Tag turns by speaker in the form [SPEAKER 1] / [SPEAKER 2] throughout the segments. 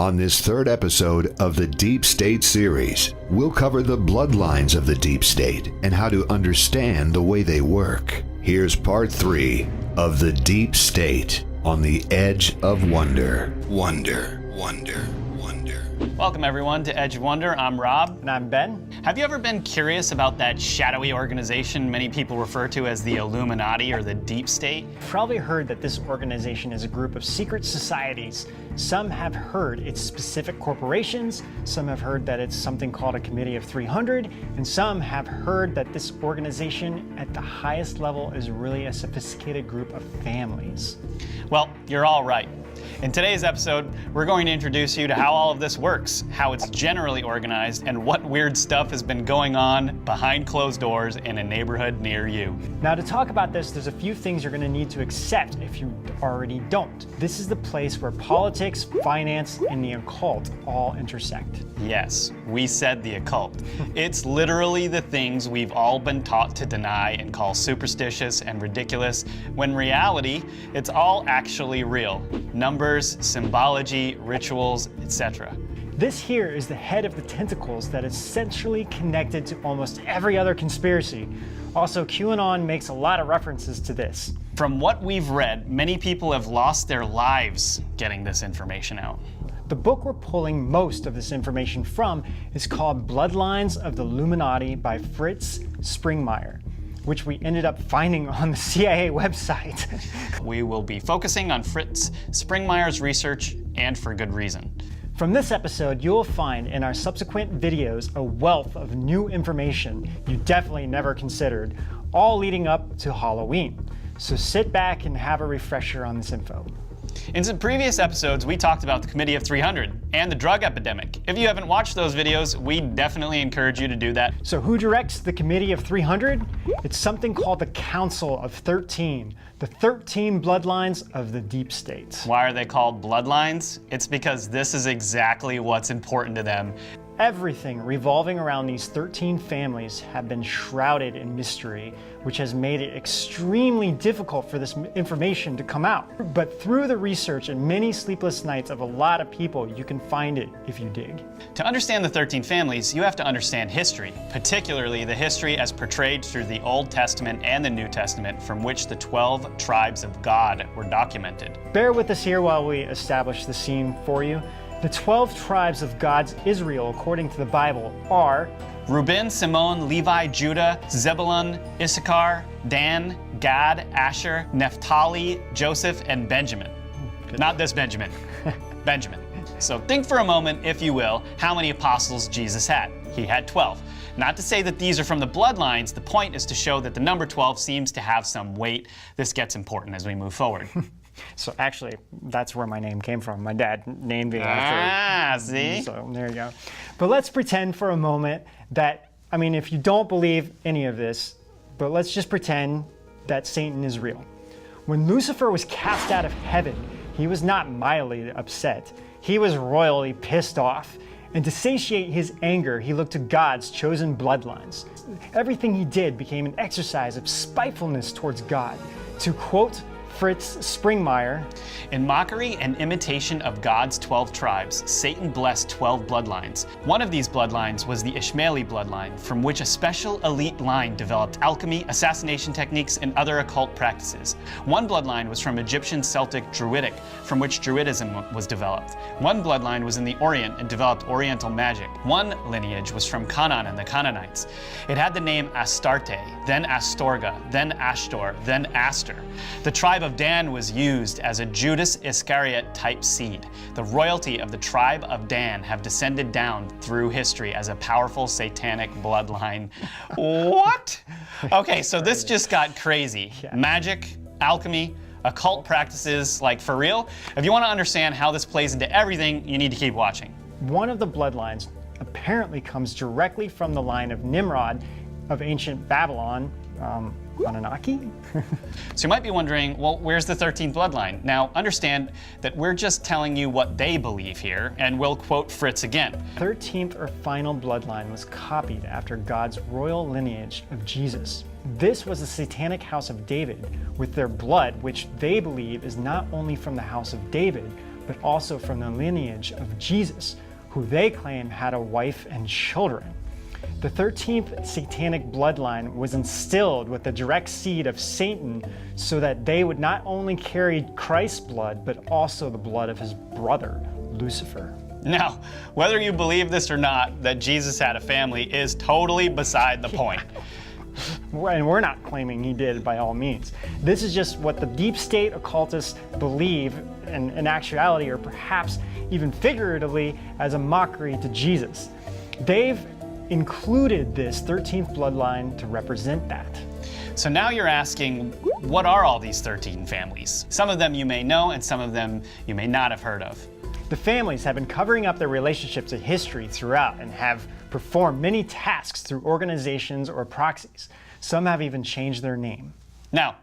[SPEAKER 1] On this third episode of the Deep State series, we'll cover the bloodlines of the Deep State and how to understand the way they work. Here's part 3 of the Deep State on the Edge of Wonder. Wonder.
[SPEAKER 2] Welcome everyone to Edge of Wonder. I'm Rob.
[SPEAKER 3] And I'm Ben.
[SPEAKER 2] Have you ever been curious about that shadowy organization many people refer to as the Illuminati or the Deep State?
[SPEAKER 3] You've probably heard that this organization is a group of secret societies. Some have heard it's specific corporations, some have heard that it's something called a Committee of 300, and some have heard that this organization at the highest level is really a sophisticated group of families.
[SPEAKER 2] Well, you're all right. In today's episode, we're going to introduce you to how all of this works, how it's generally organized, and what weird stuff has been going on behind closed doors in a neighborhood near you.
[SPEAKER 3] Now, to talk about this, there's a few things you're going to need to accept if you already don't. This is the place where politics, finance, and the occult all intersect.
[SPEAKER 2] Yes, we said the occult. It's literally the things we've all been taught to deny and call superstitious and ridiculous, when in reality, it's all actually real. Numbers, symbology, rituals, etc.
[SPEAKER 3] This here is the head of the tentacles that is centrally connected to almost every other conspiracy. Also, QAnon makes a lot of references to this.
[SPEAKER 2] From what we've read, many people have lost their lives getting this information out.
[SPEAKER 3] The book we're pulling most of this information from is called Bloodlines of the Illuminati by Fritz Springmeier, which we ended up finding on the CIA website.
[SPEAKER 2] We will be focusing on Fritz Springmeier's research, and for good reason.
[SPEAKER 3] From this episode, you'll find in our subsequent videos a wealth of new information you definitely never considered, all leading up to Halloween. So sit back and have a refresher on this info.
[SPEAKER 2] In some previous episodes, we talked about the Committee of 300 and the drug epidemic. If you haven't watched those videos, we definitely encourage you to do that.
[SPEAKER 3] So who directs the Committee of 300? It's something called the Council of 13, the 13 bloodlines of the Deep State.
[SPEAKER 2] Why are they called bloodlines? It's because this is exactly what's important to them.
[SPEAKER 3] Everything revolving around these 13 families have been shrouded in mystery, which has made it extremely difficult for this information to come out. But through the research and many sleepless nights of a lot of people, you can find it if you dig.
[SPEAKER 2] To understand the 13 families, you have to understand history, particularly the history as portrayed through the Old Testament and the New Testament, from which the 12 tribes of God were documented.
[SPEAKER 3] Bear with us here while we establish the scene for you. The 12 tribes of God's Israel, according to the Bible, are
[SPEAKER 2] Reuben, Simeon, Levi, Judah, Zebulun, Issachar, Dan, Gad, Asher, Naphtali, Joseph, and Benjamin. Not this Benjamin, Benjamin. So think for a moment, if you will, how many apostles Jesus had. He had 12. Not to say that these are from the bloodlines, the point is to show that the number 12 seems to have some weight. This gets important as we move forward.
[SPEAKER 3] So actually, that's where my name came from. My dad named me after.
[SPEAKER 2] See?
[SPEAKER 3] So there you go. But let's pretend for a moment that, if you don't believe any of this, but let's just pretend that Satan is real. When Lucifer was cast out of heaven, he was not mildly upset. He was royally pissed off. And to satiate his anger, he looked to God's chosen bloodlines. Everything he did became an exercise of spitefulness towards God. To quote Fritz Springmeier,
[SPEAKER 2] in mockery and imitation of God's 12 tribes, Satan blessed 12 bloodlines. One of these bloodlines was the Ishmaeli bloodline, from which a special elite line developed alchemy, assassination techniques, and other occult practices. One bloodline was from Egyptian Celtic Druidic, from which Druidism was developed. One bloodline was in the Orient and developed Oriental magic. One lineage was from Canaan and the Canaanites. It had the name Astarte, then Astorga, then Ashtor, then Aster. The tribe of Dan was used as a Judas Iscariot type seed. The royalty of the tribe of Dan have descended down through history as a powerful satanic bloodline. What? Okay, so this just got crazy.
[SPEAKER 3] Yeah.
[SPEAKER 2] Magic, alchemy, occult practices, like for real. If you want to understand how this plays into everything, you need to keep watching.
[SPEAKER 3] One of the bloodlines apparently comes directly from the line of Nimrod of ancient Babylon, Anunnaki?
[SPEAKER 2] So you might be wondering, well, where's the 13th bloodline? Now, understand that we're just telling you what they believe here, and we'll quote Fritz again.
[SPEAKER 3] 13th or final bloodline was copied after God's royal lineage of Jesus. This was the satanic house of David, with their blood, which they believe is not only from the house of David, but also from the lineage of Jesus, who they claim had a wife and children. The 13th satanic bloodline was instilled with the direct seed of Satan so that they would not only carry Christ's blood, but also the blood of his brother, Lucifer.
[SPEAKER 2] Now, whether you believe this or not, that Jesus had a family is totally beside the point.
[SPEAKER 3] And we're not claiming he did by all means. This is just what the deep state occultists believe in actuality, or perhaps even figuratively, as a mockery to Jesus. They've included this 13th bloodline to represent that.
[SPEAKER 2] So now you're asking, what are all these 13 families? Some of them you may know, and some of them you may not have heard of.
[SPEAKER 3] The families have been covering up their relationships in history throughout and have performed many tasks through organizations or proxies. Some have even changed their name.
[SPEAKER 2] Now,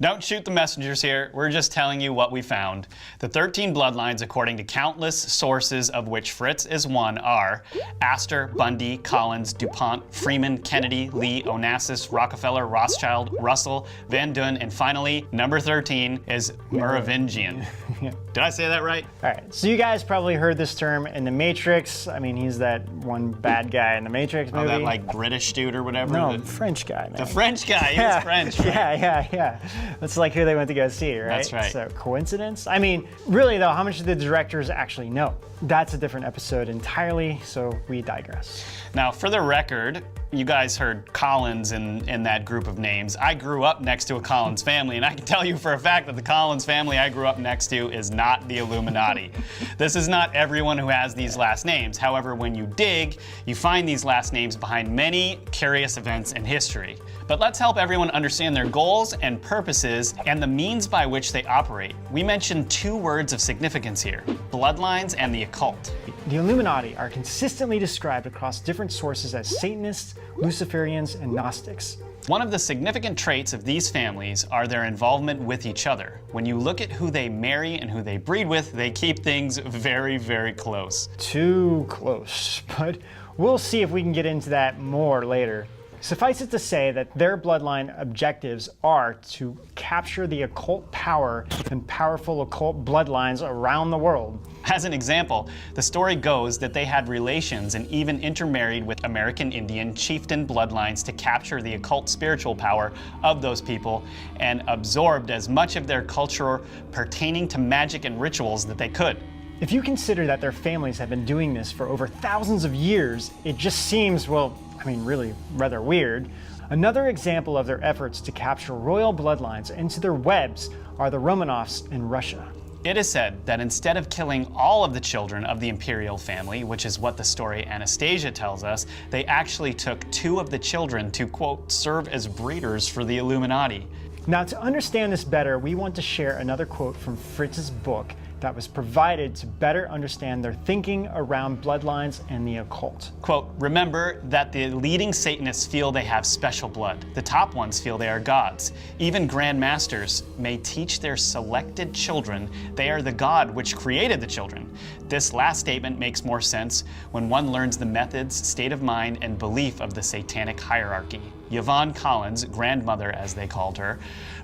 [SPEAKER 2] don't shoot the messengers here. We're just telling you what we found. The 13 bloodlines, according to countless sources, of which Fritz is one, are Astor, Bundy, Collins, DuPont, Freeman, Kennedy, Lee, Onassis, Rockefeller, Rothschild, Russell, Van Duyn, and finally, number 13 is Merovingian. Did I say that right?
[SPEAKER 3] All right, so you guys probably heard this term in The Matrix. I mean, he's that one bad guy in The Matrix movie.
[SPEAKER 2] Oh, that like British dude or whatever?
[SPEAKER 3] No, French guy, man.
[SPEAKER 2] The French guy, he was French, right?
[SPEAKER 3] Yeah. That's like who they went to go see, right?
[SPEAKER 2] That's right.
[SPEAKER 3] So, coincidence? I mean, really though, how much do the directors actually know? That's a different episode entirely, so we digress.
[SPEAKER 2] Now, for the record, you guys heard Collins in that group of names. I grew up next to a Collins family, and I can tell you for a fact that the Collins family I grew up next to is not the Illuminati. This is not everyone who has these last names. However, when you dig, you find these last names behind many curious events in history. But let's help everyone understand their goals and purposes and the means by which they operate. We mentioned two words of significance here: bloodlines and the occult.
[SPEAKER 3] The Illuminati are consistently described across different sources as Satanists, Luciferians, and Gnostics.
[SPEAKER 2] One of the significant traits of these families are their involvement with each other. When you look at who they marry and who they breed with, they keep things very, very close.
[SPEAKER 3] Too close, but we'll see if we can get into that more later. Suffice it to say that their bloodline objectives are to capture the occult power and powerful occult bloodlines around the world.
[SPEAKER 2] As an example, the story goes that they had relations and even intermarried with American Indian chieftain bloodlines to capture the occult spiritual power of those people and absorbed as much of their culture pertaining to magic and rituals that they could.
[SPEAKER 3] If you consider that their families have been doing this for over thousands of years, it just seems, well, I mean, really rather weird. Another example of their efforts to capture royal bloodlines into their webs are the Romanovs in Russia.
[SPEAKER 2] It is said that instead of killing all of the children of the imperial family, which is what the story Anastasia tells us, they actually took 2 of the children to, quote, serve as breeders for the Illuminati.
[SPEAKER 3] Now, to understand this better, we want to share another quote from Fritz's book that was provided to better understand their thinking around bloodlines and the occult.
[SPEAKER 2] Quote, remember that the leading Satanists feel they have special blood. The top ones feel they are gods. Even Grand Masters may teach their selected children they are the God which created the children. This last statement makes more sense when one learns the methods, state of mind, and belief of the satanic hierarchy. Yvonne Collins, grandmother as they called her,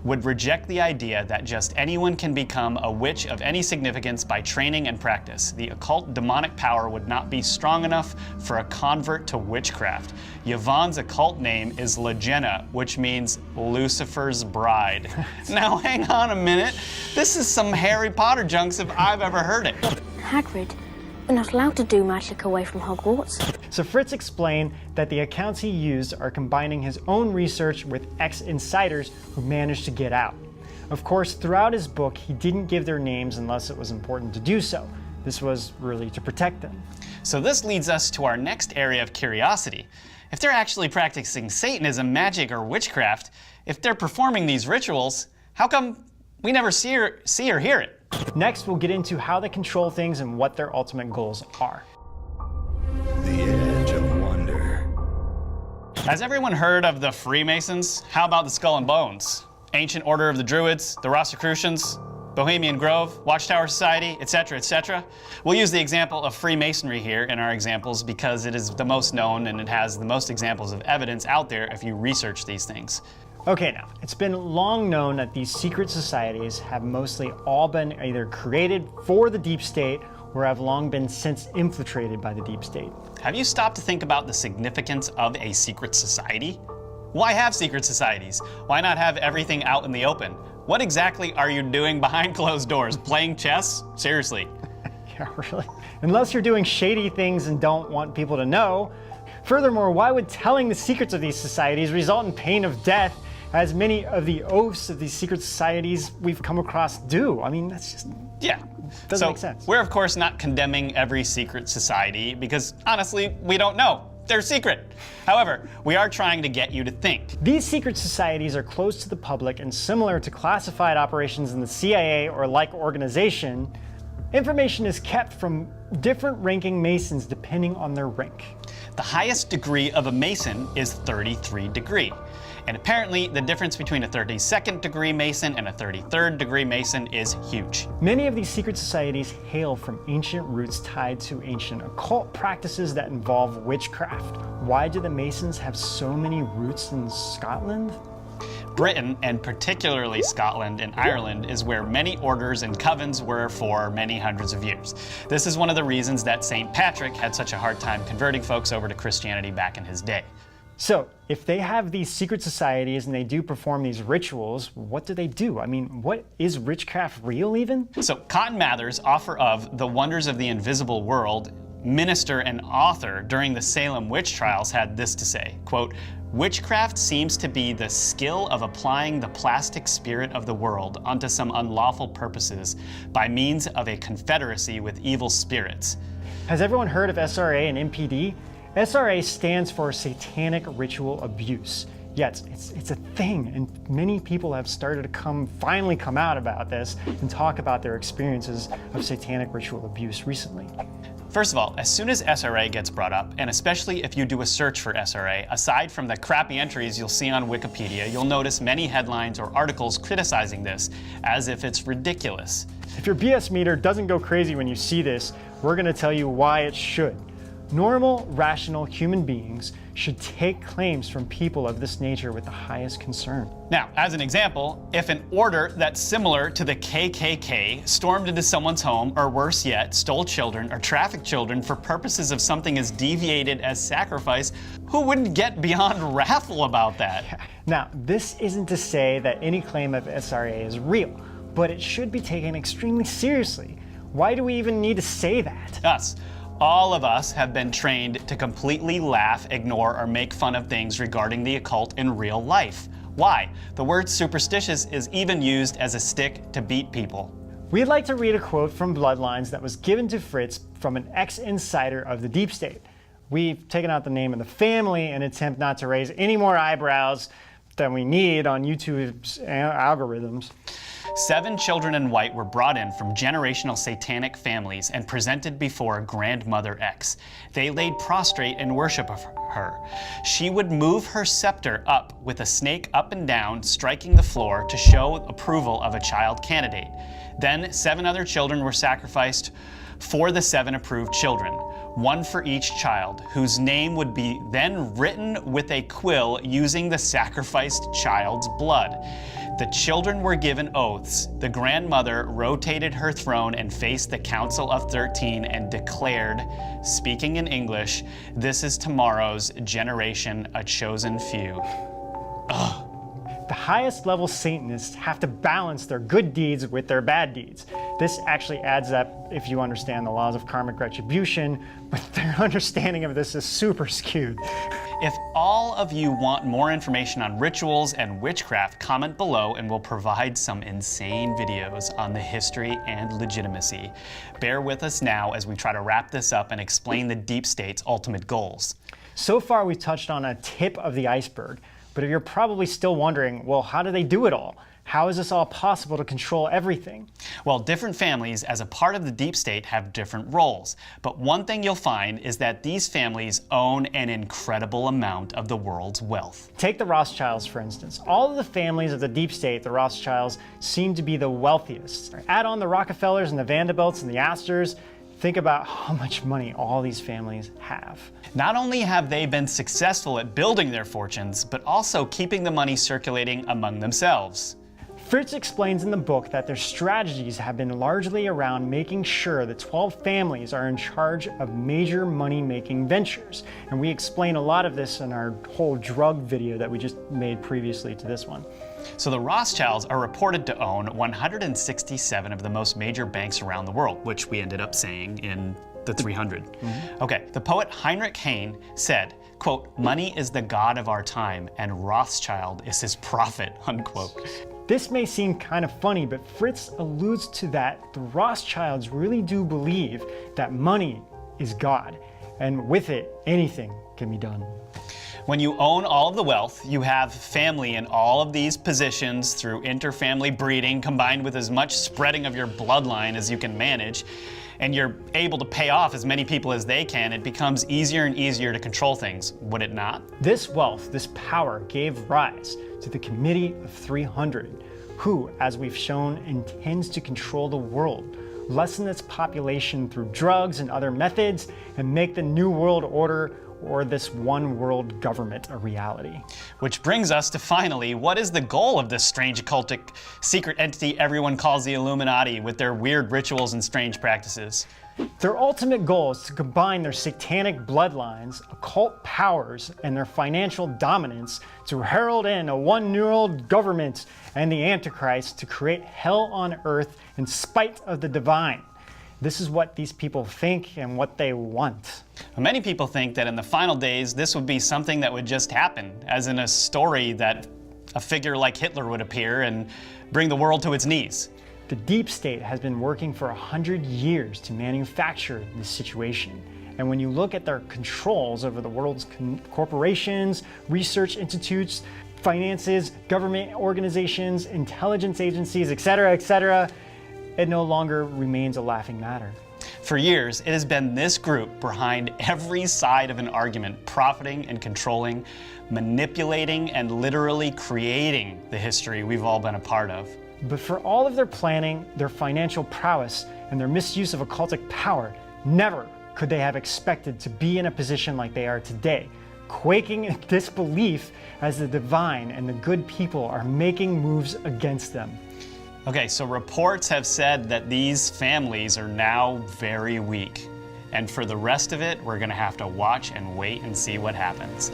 [SPEAKER 2] would reject the idea that just anyone can become a witch of any significance by training and practice. The occult demonic power would not be strong enough for a convert to witchcraft. Yvonne's occult name is Lagenna, which means Lucifer's bride. Now hang on a minute. This is some Harry Potter junks if I've ever heard it.
[SPEAKER 4] Hagrid, we're not allowed to do magic away from Hogwarts.
[SPEAKER 3] So Fritz explained that the accounts he used are combining his own research with ex-insiders who managed to get out. Of course, throughout his book, he didn't give their names unless it was important to do so. This was really to protect them.
[SPEAKER 2] So this leads us to our next area of curiosity. If they're actually practicing Satanism, magic, or witchcraft, if they're performing these rituals, how come we never see or hear it?
[SPEAKER 3] Next, we'll get into how they control things and what their ultimate goals are.
[SPEAKER 1] The Edge of Wonder.
[SPEAKER 2] Has everyone heard of the Freemasons? How about the Skull and Bones? Ancient Order of the Druids, the Rosicrucians, Bohemian Grove, Watchtower Society, etc., etc. We'll use the example of Freemasonry here in our examples because it is the most known and it has the most examples of evidence out there if you research these things.
[SPEAKER 3] Okay, now, it's been long known that these secret societies have mostly all been either created for the deep state or have long been since infiltrated by the deep state.
[SPEAKER 2] Have you stopped to think about the significance of a secret society? Why have secret societies? Why not have everything out in the open? What exactly are you doing behind closed doors? Playing chess? Seriously.
[SPEAKER 3] Yeah, really? Unless you're doing shady things and don't want people to know. Furthermore, why would telling the secrets of these societies result in pain of death, as many of the oaths of these secret societies we've come across do? I mean, that's just...
[SPEAKER 2] Yeah.
[SPEAKER 3] Doesn't make sense.
[SPEAKER 2] We're of course not condemning every secret society because honestly, we don't know. They're secret. However, we are trying to get you to think.
[SPEAKER 3] These secret societies are closed to the public and similar to classified operations in the CIA or like organization. Information is kept from different ranking Masons depending on their rank.
[SPEAKER 2] The highest degree of a Mason is 33 degree. And apparently the difference between a 32nd degree Mason and a 33rd degree Mason is huge.
[SPEAKER 3] Many of these secret societies hail from ancient roots tied to ancient occult practices that involve witchcraft. Why do the Masons have so many roots in Scotland?
[SPEAKER 2] Britain, and particularly Scotland and Ireland, is where many orders and covens were for many hundreds of years. This is one of the reasons that St. Patrick had such a hard time converting folks over to Christianity back in his day.
[SPEAKER 3] So, if they have these secret societies and they do perform these rituals, what do they do? I mean, what is witchcraft real even?
[SPEAKER 2] So, Cotton Mather's author of The Wonders of the Invisible World, minister and author during the Salem witch trials, had this to say, quote, "Witchcraft seems to be the skill of applying the plastic spirit of the world onto some unlawful purposes by means of a confederacy with evil spirits."
[SPEAKER 3] Has everyone heard of SRA and MPD? SRA stands for Satanic Ritual Abuse. Yes, it's a thing, and many people have started to finally come out about this and talk about their experiences of satanic ritual abuse recently.
[SPEAKER 2] First of all, as soon as SRA gets brought up, and especially if you do a search for SRA, aside from the crappy entries you'll see on Wikipedia, you'll notice many headlines or articles criticizing this, as if it's ridiculous.
[SPEAKER 3] If your BS meter doesn't go crazy when you see this, we're going to tell you why it should. Normal, rational human beings should take claims from people of this nature with the highest concern.
[SPEAKER 2] Now, as an example, if an order that's similar to the KKK stormed into someone's home, or worse yet, stole children or trafficked children for purposes of something as deviated as sacrifice, who wouldn't get beyond wrathful about that?
[SPEAKER 3] Now, this isn't to say that any claim of SRA is real, but it should be taken extremely seriously. Why do we even need to say that?
[SPEAKER 2] All of us have been trained to completely laugh, ignore, or make fun of things regarding the occult in real life. Why? The word superstitious is even used as a stick to beat people.
[SPEAKER 3] We'd like to read a quote from Bloodlines that was given to Fritz from an ex-insider of the deep state. We've taken out the name of the family in an attempt not to raise any more eyebrows than we need on YouTube's algorithms.
[SPEAKER 2] 7 children in white were brought in from generational satanic families and presented before Grandmother X. They laid prostrate in worship of her. She would move her scepter up with a snake up and down, striking the floor to show approval of a child candidate. Then 7 other children were sacrificed for the 7 approved children, 1 for each child, whose name would be then written with a quill using the sacrificed child's blood. The children were given oaths. The grandmother rotated her throne and faced the Council of 13 and declared, speaking in English, "This is tomorrow's generation, a chosen few." Ugh.
[SPEAKER 3] The highest level Satanists have to balance their good deeds with their bad deeds. This actually adds up if you understand the laws of karmic retribution, but their understanding of this is super skewed.
[SPEAKER 2] If all of you want more information on rituals and witchcraft, comment below and we'll provide some insane videos on the history and legitimacy. Bear with us now as we try to wrap this up and explain the deep state's ultimate goals.
[SPEAKER 3] So far we've touched on a tip of the iceberg, but you're probably still wondering, well, how do they do it all? How is this all possible to control everything?
[SPEAKER 2] Well, different families as a part of the deep state have different roles. But one thing you'll find is that these families own an incredible amount of the world's wealth.
[SPEAKER 3] Take the Rothschilds, for instance. All of the families of the deep state, the Rothschilds, seem to be the wealthiest. Add on the Rockefellers and the Vanderbilts and the Astors, Think about how much money all these families have.
[SPEAKER 2] Not only have they been successful at building their fortunes, but also keeping the money circulating among themselves.
[SPEAKER 3] Fritz explains in the book that their strategies have been largely around making sure the 12 families are in charge of major money-making ventures. And we explain a lot of this in our whole drug video that we just made previously to this one.
[SPEAKER 2] So the Rothschilds are reported to own 167 of the most major banks around the world, which we ended up saying in the 300. Okay, the poet Heinrich Heine said, quote, "Money is the god of our time, and Rothschild is his prophet," unquote.
[SPEAKER 3] This may seem kind of funny, but Fritz alludes to that the Rothschilds really do believe that money is God, and with it, anything can be done.
[SPEAKER 2] When you own all of the wealth, you have family in all of these positions through interfamily breeding combined with as much spreading of your bloodline as you can manage, and you're able to pay off as many people as they can, it becomes easier and easier to control things, would it not?
[SPEAKER 3] This wealth, this power gave rise to the Committee of 300, who, as we've shown, intends to control the world, lessen its population through drugs and other methods, and make the New World Order or this one world government a reality.
[SPEAKER 2] Which brings us to finally, what is the goal of this strange occultic secret entity everyone calls the Illuminati with their weird rituals and strange practices?
[SPEAKER 3] Their ultimate goal is to combine their satanic bloodlines, occult powers, and their financial dominance to herald in a one new world government and the Antichrist to create hell on earth in spite of the divine. This is what these people think and what they want.
[SPEAKER 2] Many people think that in the final days, this would be something that would just happen, as in a story that a figure like Hitler would appear and bring the world to its knees.
[SPEAKER 3] The deep state has been working for 100 years to manufacture this situation. And when you look at their controls over the world's corporations, research institutes, finances, government organizations, intelligence agencies, etc., it no longer remains a laughing matter.
[SPEAKER 2] For years, it has been this group behind every side of an argument, profiting and controlling, manipulating, and literally creating the history we've all been a part of.
[SPEAKER 3] But for all of their planning, their financial prowess, and their misuse of occultic power, never could they have expected to be in a position like they are today, quaking in disbelief as the divine and the good people are making moves against them.
[SPEAKER 2] Okay, so reports have said that these families are now very weak. And for the rest of it, we're gonna have to watch and wait and see what happens.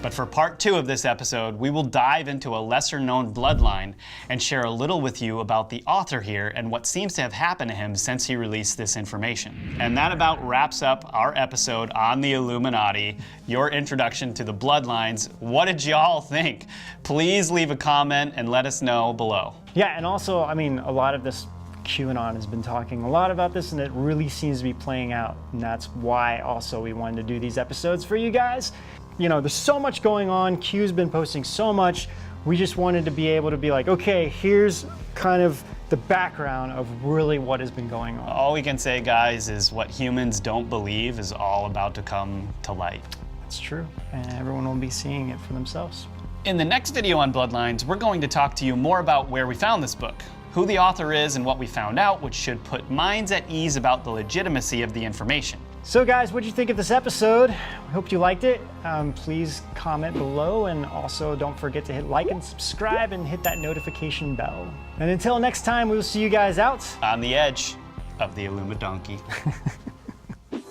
[SPEAKER 2] But for part 2 of this episode, we will dive into a lesser known bloodline and share a little with you about the author here and what seems to have happened to him since he released this information. And that about wraps up our episode on the Illuminati, your introduction to the Bloodlines. What did y'all think? Please leave a comment and let us know below.
[SPEAKER 3] Yeah, and also, I mean, a lot of this QAnon has been talking a lot about this, and it really seems to be playing out. And that's why also we wanted to do these episodes for you guys. You know, there's so much going on. Q's been posting so much. We just wanted to be able to be like, okay, here's kind of the background of really what has been going on.
[SPEAKER 2] All we can say, guys, is what humans don't believe is all about to come to light.
[SPEAKER 3] It's true, and everyone will be seeing it for themselves.
[SPEAKER 2] In the next video on Bloodlines, we're going to talk to you more about where we found this book, who the author is, and what we found out, which should put minds at ease about the legitimacy of the information.
[SPEAKER 3] So guys, what did you think of this episode? I hope you liked it. Please comment below, and also don't forget to hit like and subscribe and hit that notification bell. And until next time, we will see you guys out
[SPEAKER 2] on the edge of the Illumidonkey.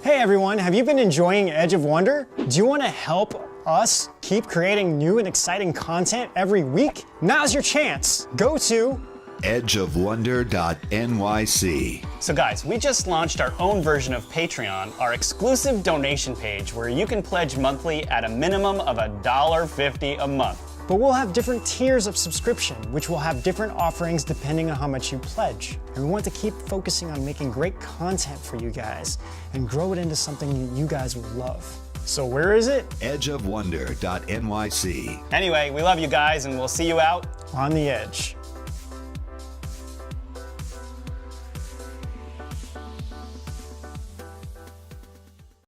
[SPEAKER 3] Hey everyone, have you been enjoying Edge of Wonder? Do you want to help us keep creating new and exciting content every week? Now's your chance. Go to
[SPEAKER 1] edgeofwonder.nyc.
[SPEAKER 2] So guys, we just launched our own version of Patreon, our exclusive donation page where you can pledge monthly at a minimum of $1.50 a month.
[SPEAKER 3] But we'll have different tiers of subscription, which will have different offerings depending on how much you pledge. And we want to keep focusing on making great content for you guys and grow it into something you guys will love. So where is it?
[SPEAKER 1] edgeofwonder.nyc.
[SPEAKER 2] Anyway, we love you guys, and we'll see you out
[SPEAKER 3] on the edge.